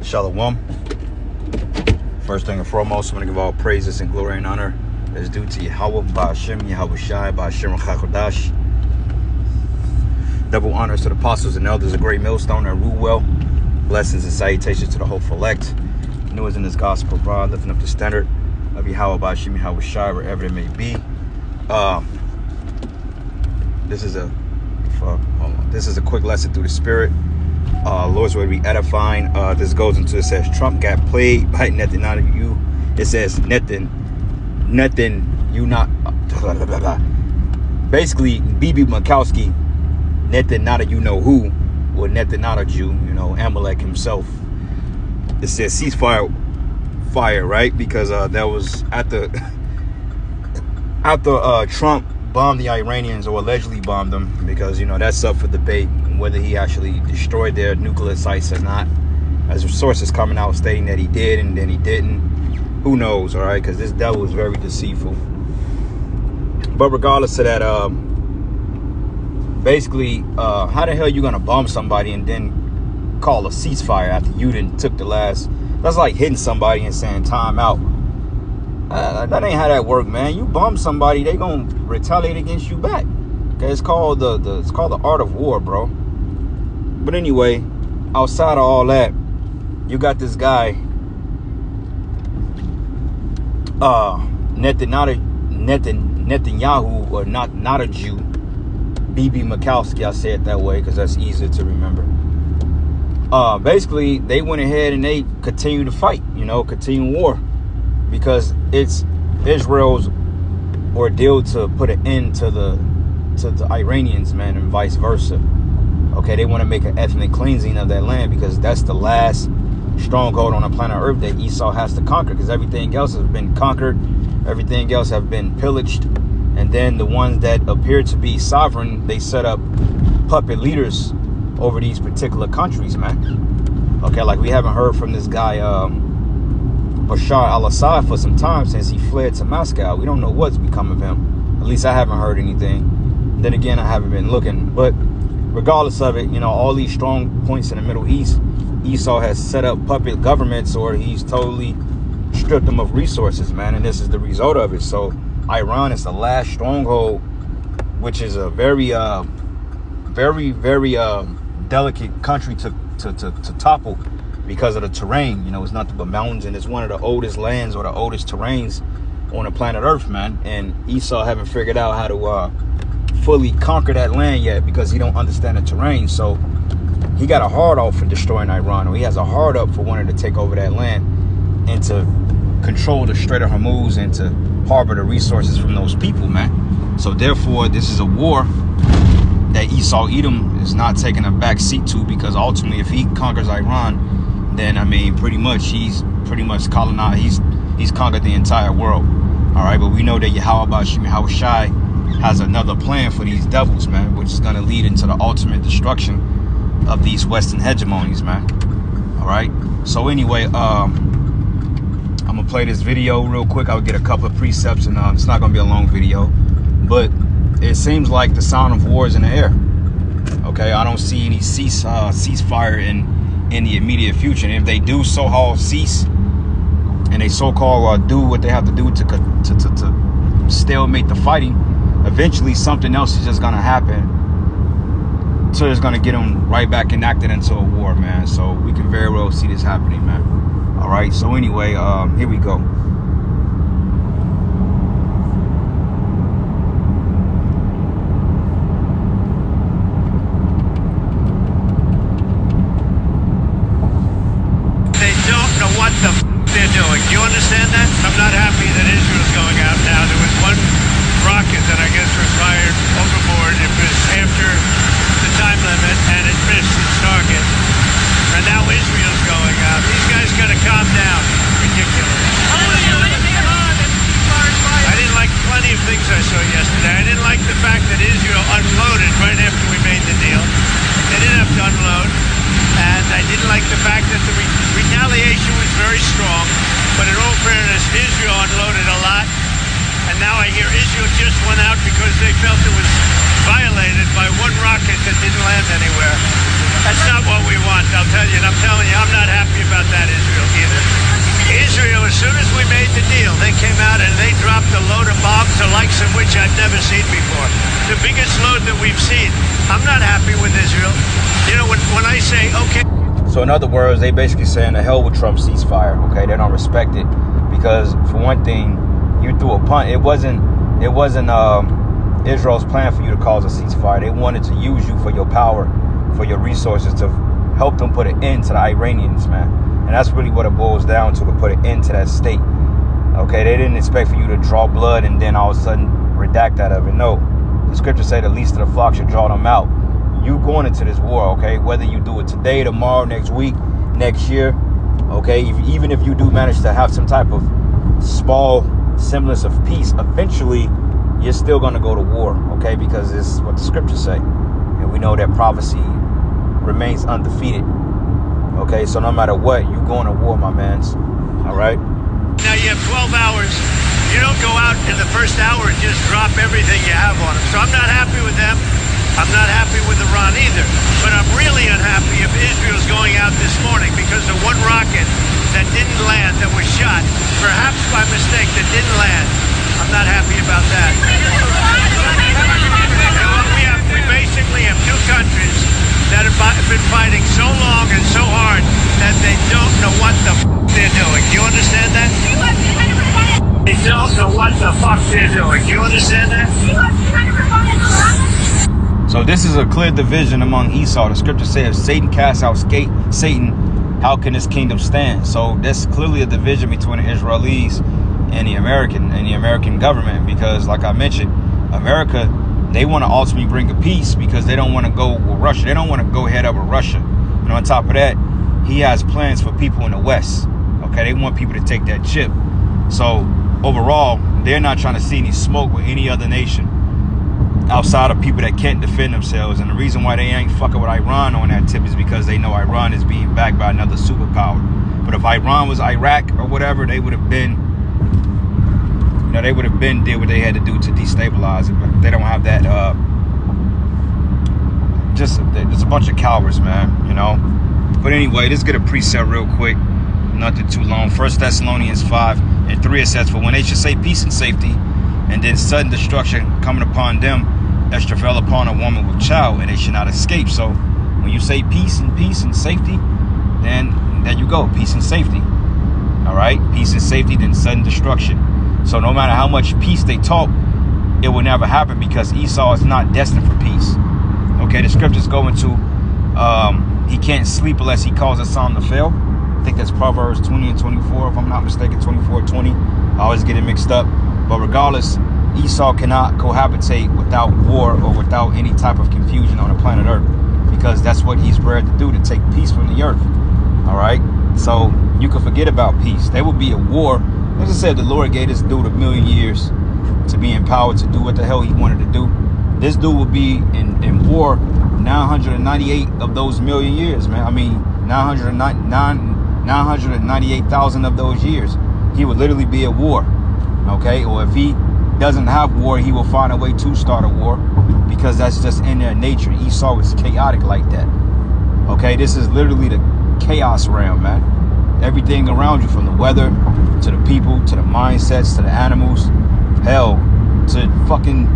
Shalom. First thing and foremost, I'm going to give all praises and glory and honor is due to Yahweh, Ba'ashem, Yahweh Shai, Ba'ashem Chakodash. Double honors to the apostles and elders, a great millstone and rule well. Blessings and salutations to the hopeful elect. Newest in this gospel, broad, lifting up the standard of Yahweh, Ba'ashem, Yahweh Shai, wherever it may be. This is a quick lesson through the spirit. Lord's word be edifying. This goes into, it says Trump got played by nothing out of you. It says nothing you not blah, blah, blah, blah. Basically BB Mikowski, nothing not of you know who, or nothing not of you know, Amalek himself. It says ceasefire fire, right? Because that was after Trump bombed the Iranians, or allegedly bombed them, because that's up for debate whether he actually destroyed their nuclear sites or not. As sources coming out stating that he did and then he didn't. Who knows, all right? Because this devil is very deceitful. But regardless of that, basically, how the hell you gonna bomb somebody and then call a ceasefire after you didn't took the last? That's like hitting somebody and saying time out. That ain't how that work, man. You bomb somebody, they gonna retaliate against you back. Okay, it's called the art of war, bro. But anyway, outside of all that, you got this guy, Netanyahu, or not a Jew, BB Mikowski. I say it that way because that's easier to remember. Basically, they went ahead and they continue to fight, continue war, because it's Israel's ordeal to put an end to the Iranians, man, and vice versa. Okay, they want to make an ethnic cleansing of that land, because that's the last stronghold on the planet Earth that Esau has to conquer, because everything else has been conquered, everything else have been pillaged, and then the ones that appear to be sovereign, they set up puppet leaders over these particular countries, man. Okay, like we haven't heard from this guy Bashar al-Assad for some time, since he fled to Moscow. We don't know what's become of him. At least I haven't heard anything. Then again, I haven't been looking. But regardless of it, all these strong points in the Middle East, Esau has set up puppet governments, or he's totally stripped them of resources, man. And this is the result of it. So Iran is the last stronghold, which is a very, very delicate country to topple, because of the terrain. It's nothing but mountains, and it's one of the oldest lands, or the oldest terrains on the planet Earth, man. And Esau haven't figured out how to fully conquer that land yet, because he don't understand the terrain. So he got a hard out for destroying Iran, or he has a hard up for wanting to take over that land and to control the Strait of Hormuz and to harbor the resources from those people, man. So therefore, this is a war that Esau Edom is not taking a back seat to, because ultimately, if he conquers Iran, then pretty much he's colonized. He's conquered the entire world. All right, but we know that Yahweh Ba'ashem, Yahweh Shai has another plan for these devils, man, which is going to lead into the ultimate destruction of these Western hegemonies, man. All right. So anyway, I'm gonna play this video real quick. I'll get a couple of precepts, and it's not gonna be a long video, but it seems like the sound of war is in the air. Okay, I don't see any ceasefire in the immediate future. And if they do so-called cease, and they so-called do what they have to do to stalemate the fighting, eventually something else is just gonna happen. So it's gonna get them right back enacted into a war, man. So we can very well see this happening, man. All right. So anyway, here we go. They're doing. Do you understand that? I'm not happy that Israel's going out now. There was one rocket that I guess was fired overboard. It was after the time limit, and it missed its target. And now Israel's going out. These guys got to calm down. Ridiculous. I didn't like plenty of things I saw yesterday. I didn't like the fact that Israel unloaded right after we made the deal. They didn't have to unload. And I didn't like the fact that the retaliation was very strong. But in all fairness, Israel unloaded a lot. And now I hear Israel just went out because they felt it was violated by one rocket that didn't land anywhere. That's not what we want, I'll tell you. And I'm telling you, I'm not happy about that. say, okay. So in other words, they basically saying the hell with Trump's ceasefire. Okay, they don't respect it because for one thing, you threw a punt. It wasn't Israel's plan for you to cause a ceasefire. They wanted to use you for your power, for your resources, to help them put an end to the Iranians, man. And that's really what it boils down to put an end to that state. Okay, they didn't expect for you to draw blood and then all of a sudden redact out of it. No, the scriptures say the least of the flock should draw them out. You going into this war, okay, whether you do it today, tomorrow, next week, next year, okay, even if you do manage to have some type of small semblance of peace, eventually you're still going to go to war, okay, because it's what the scriptures say. And we know that prophecy remains undefeated, okay, so no matter what, you going to war, my mans, all right? Now you have 12 hours. You don't go out in the first hour and just drop everything you have on them. So I'm not happy with them. I'm not happy with Iran either. But I'm really unhappy if Israel's going out this morning because of one rocket that didn't land, that was shot, perhaps by mistake, that didn't land. I'm not happy about that. We basically have two countries that have been fighting so long and so hard that they don't know what the they're doing. Do you understand that? They don't know what the fuck they're doing. Do you understand that? So this is a clear division among Esau. The scripture says, if Satan casts out Satan, how can his kingdom stand? So there's clearly a division between the Israelis and the American government, because like I mentioned, America, they want to ultimately bring a peace because they don't want to go with Russia. They don't want to go head up with Russia. And on top of that, he has plans for people in the West. Okay, they want people to take that chip. So overall, they're not trying to see any smoke with any other nation outside of people that can't defend themselves. And the reason why they ain't fucking with Iran on that tip is because they know Iran is being backed by another superpower. But if Iran was Iraq or whatever, they would have been, did what they had to do to destabilize it. But they don't have that. Just a bunch of cowards, man, you know. But anyway, let's get a precept real quick. Nothing too long. 1 Thessalonians 5:3, it says, for when they should say peace and safety, and then sudden destruction coming upon them, as travail upon a woman with child, and they should not escape. So when you say peace and safety, then there you go, peace and safety. All right, peace and safety, then sudden destruction. So no matter how much peace they talk, it will never happen because Esau is not destined for peace. Okay, the scriptures go into he can't sleep unless he causes Psalm to fail. I think that's Proverbs 20 and 24, if I'm not mistaken, 24-20. I always get it mixed up. But regardless, Esau cannot cohabitate without war or without any type of confusion on the planet Earth, because that's what he's bred to do, to take peace from the earth. All right? So you can forget about peace. There will be a war. As I said, the Lord gave this dude 1,000,000 years to be empowered to do what the hell he wanted to do. This dude will be in war 998 of those 1,000,000 years, man. I mean, 998,000 of those years. He would literally be at war. Okay? Or if he doesn't have war, he will find a way to start a war, because that's just in their nature. Esau is chaotic like that. Okay? This is literally the chaos realm, man. Everything around you, from the weather to the people to the mindsets to the animals, hell, to fucking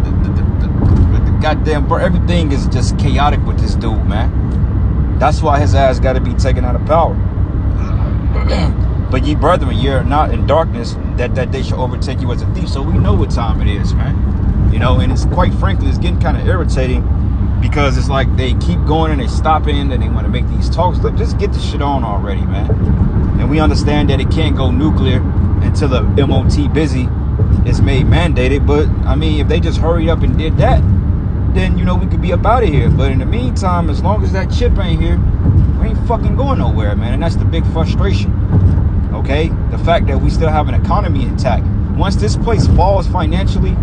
the goddamn bird. Everything is just chaotic with this dude, man. That's why his ass got to be taken out of power. But ye brethren, you're not in darkness, that they shall overtake you as a thief. So we know what time it is, man. You know, and it's quite frankly, it's getting kind of irritating, because it's like they keep going and they stopping and they want to make these talks. Look, just get the shit on already, man. And we understand that it can't go nuclear until the MOT busy is made mandated. But I mean, if they just hurried up and did that, then, you know, we could be up out of here. But in the meantime, as long as that chip ain't here, we ain't fucking going nowhere, man. And that's the big frustration. Okay? The fact that we still have an economy intact. Once this place falls financially,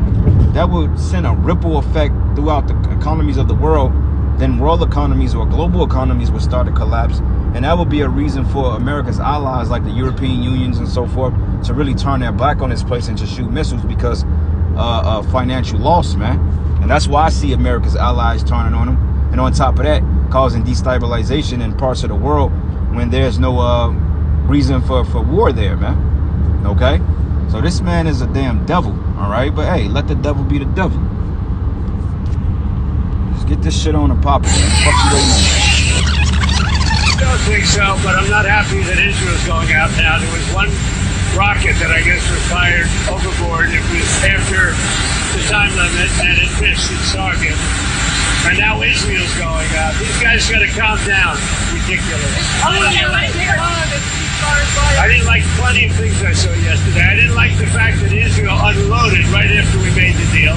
that would send a ripple effect throughout the economies of the world. Then world economies or global economies would start to collapse. And that would be a reason for America's allies, like the European Unions and so forth, to really turn their back on this place and to shoot missiles because of financial loss, man. And that's why I see America's allies turning on them. And on top of that, causing destabilization in parts of the world when there's no reason for war there, man. Okay? So this man is a damn devil, all right? But hey, let the devil be the devil. Just get this shit on and pop it, man. Fuck you waiting on. things that Israel's going out now. There was one rocket that I guess was fired overboard. It was after the time limit, and it missed its target. And now Israel's going out. These guys got to calm down. Ridiculous. I didn't like plenty of things I saw yesterday. I didn't like the fact that Israel unloaded right after we made the deal.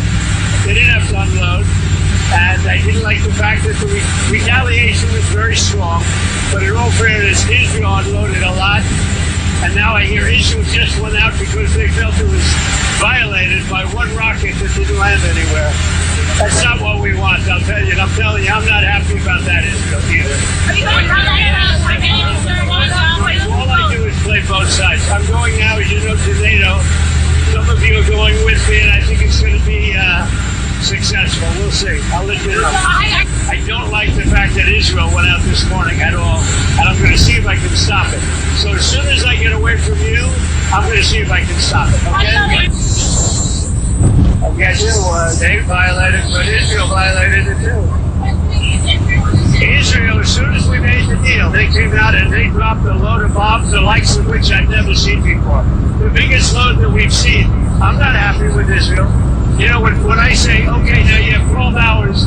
They didn't have to unload. And I didn't like the fact that the retaliation was very strong. But in all fairness, Israel unloaded a lot. And now I hear Israel just went out because they felt it was violated by one rocket that didn't land anywhere. That's not what we want, I'll tell you. And I'm telling you, I'm not happy about that, Israel, either. All I do is play both sides. I'm going now, as you know, to NATO. Some of you are going with me, and I think it's going to be successful. We'll see. I'll let you know. I don't like the fact that Israel went out this morning at all, and I'm going to see if I can stop it. So as soon as I get away from you, I'm going to see if I can stop it, okay? I guess they violated, but Israel violated it too. Israel, as soon as we made the deal, they came out and they dropped a load of bombs, the likes of which I've never seen before. The biggest load that we've seen. I'm not happy with Israel. You know, when I say, okay, now you have 12 hours,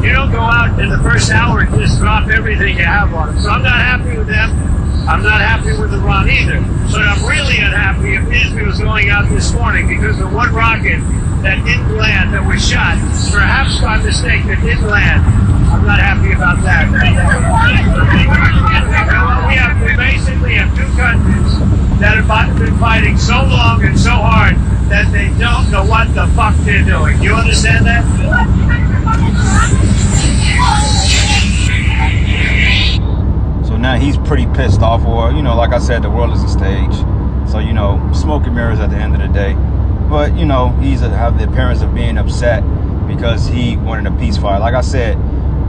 you don't go out in the first hour and just drop everything you have on them. So I'm not happy with them. I'm not happy with Iran either. But I'm really unhappy if Israel's going out this morning because the one rocket that didn't land, that was shot, perhaps by mistake, that didn't land. I'm not happy about that. We basically have two countries that have been fighting so long and so hard that they don't know what the fuck they're doing. You understand that? So now he's pretty pissed off, or, you know, like I said, the world is a stage. So, you know, smoke and mirrors at the end of the day. But, you know, he's have the appearance of being upset because he wanted a peace fire. Like I said,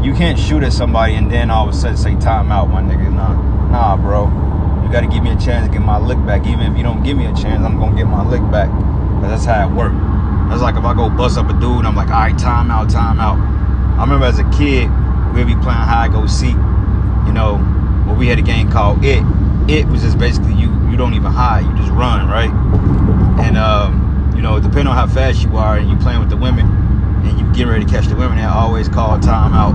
you can't shoot at somebody and then all of a sudden say time out, my nigga. Nah, bro. You got to give me a chance to get my lick back. Even if you don't give me a chance, I'm going to get my lick back. But that's how it works. That's like if I go bust up a dude, I'm like, all right, time out. I remember as a kid, we'd be playing hide go seek, you know, where we had a game called It. It was just basically you don't even hide, you just run, right? And, you know, depending on how fast you are and you playing with the women and you getting ready to catch the women, they always call time out.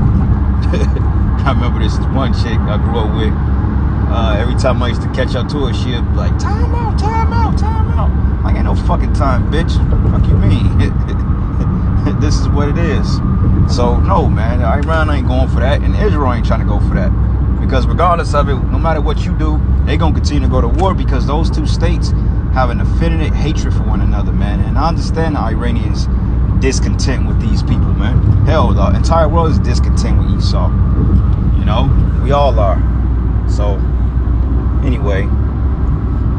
I remember this one chick I grew up with. Every time I used to catch up to her, she'd be like, time out. Like, ain't no fucking time, bitch. Fuck you mean? This is what it is. So, no, man, Iran ain't going for that, and Israel ain't trying to go for that. Because regardless of it, no matter what you do, they going to continue to go to war because those two states have an infinite hatred for one another, man. And I understand the Iranians discontent with these people, man. Hell, the entire world is discontent with Esau. You know, we all are. So, anyway,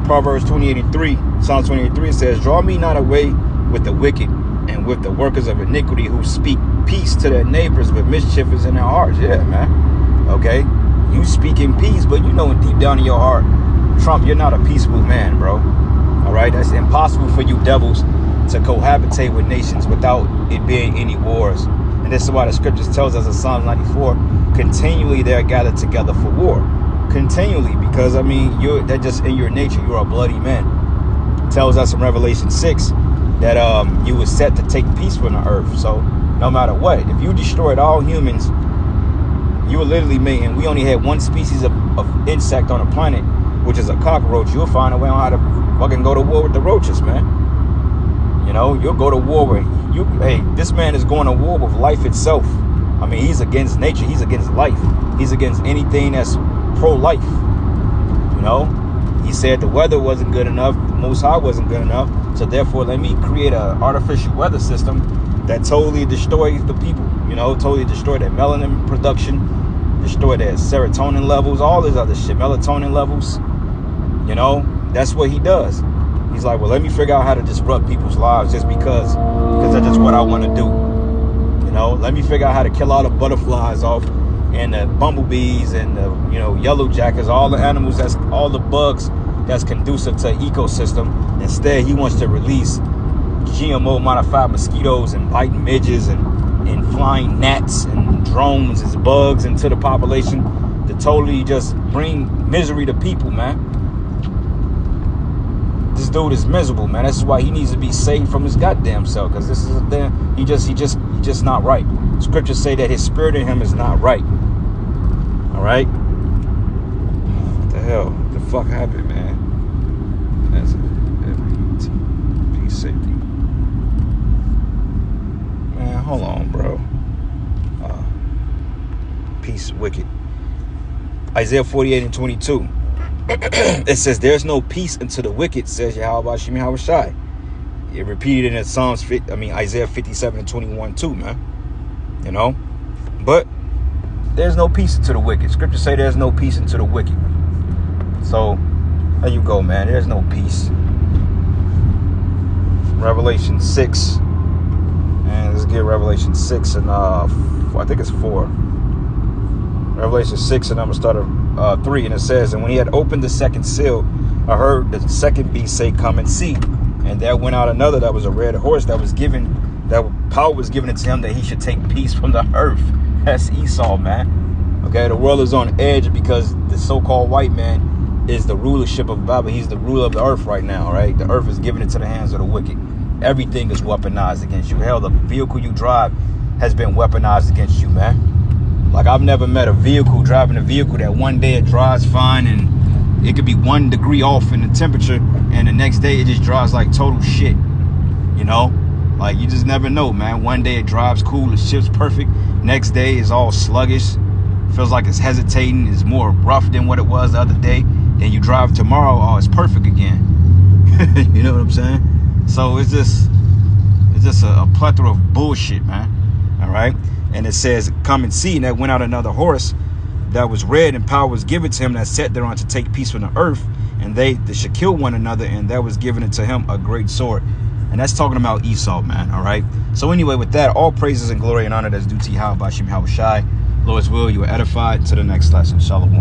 Proverbs 28:3, Psalms 28:3 says, draw me not away with the wicked and with the workers of iniquity who speak peace to their neighbors, but mischief is in their hearts. Yeah, man. Okay? You speak in peace, but you know deep down in your heart, Trump, you're not a peaceable man, bro. All right? That's impossible for you devils to cohabitate with nations without it being any wars. And this is why the scriptures tells us in Psalm 94, continually they are gathered together for war. Continually, because I mean, they're just in your nature. You're a bloody man. It tells us in Revelation 6 that you were set to take peace from the earth. So no matter what, if you destroyed all humans, you were literally made, and we only had one species of insect on the planet, which is a cockroach. You'll find a way on how to fucking go to war with the roaches, man. You know, you'll go to war with hey, this man is going to war with life itself. I mean, he's against nature. He's against life. He's against anything that's pro-life. You know, he said the weather wasn't good enough. The Most High wasn't good enough. So therefore, let me create an artificial weather system that totally destroys the people. You know, totally destroy their melanin production, destroy their serotonin levels, all this other shit, melatonin levels. You know, that's what he does. He's like, well, let me figure out how to disrupt people's lives just because that's just what I want to do. You know, let me figure out how to kill all the butterflies off and the bumblebees and the, you know, yellow jackets, all the animals, that's all the bugs that's conducive to ecosystem. Instead, he wants to release GMO modified mosquitoes and biting midges and flying gnats and drones as bugs into the population. to totally just bring misery to people, man. This dude is miserable, man. That's why he needs to be saved from his goddamn self, because this is a damn, he just not right. Scriptures say that his spirit in him is not right. All right. What the hell? What the fuck happened, man? That's it. Peace, safety. Man, hold on, bro. Peace, wicked. Isaiah 48:22. It says, "There's no peace unto the wicked," says Yahweh Shem Yahushai. It repeated in Isaiah 57:21 too, man. You know, but there's no peace unto the wicked. Scriptures say there's no peace unto the wicked. So there you go, man. There's no peace. Revelation 6, and let's get Revelation 6 and I think it's 4. Revelation 6, and I'm gonna start at 3, and it says, "And when he had opened the second seal, I heard the second beast say, 'Come and see.' And there went out another that was a red horse, that power was given to him that he should take peace from the earth." That's Esau, man. Okay, the world is on edge because the so-called white man is the rulership of Babel. He's the ruler of the earth right now, right? The earth is given into the hands of the wicked. Everything is weaponized against you. Hell, the vehicle you drive has been weaponized against you, man. Like, I've never met driving a vehicle that one day it drives fine and it could be 1 degree off in the temperature, and the next day it just drives like total shit. You know, like, you just never know, man. One day it drives cool, the ship's perfect. Next day it's all sluggish, feels like it's hesitating, it's more rough than what it was the other day. Then you drive tomorrow, oh, it's perfect again. You know what I'm saying? So it's just a plethora of bullshit, man. All right. And it says, "Come and see." And there went out another horse that was red, and power was given to him that sat thereon to take peace from the earth, and they should kill one another, and there was given unto him a great sword. And that's talking about Esau, man. All right. So anyway, with that, all praises and glory and honor that's due to Yahweh Shem Yahushai. Lord's will, you are edified. To the next lesson. Shalom.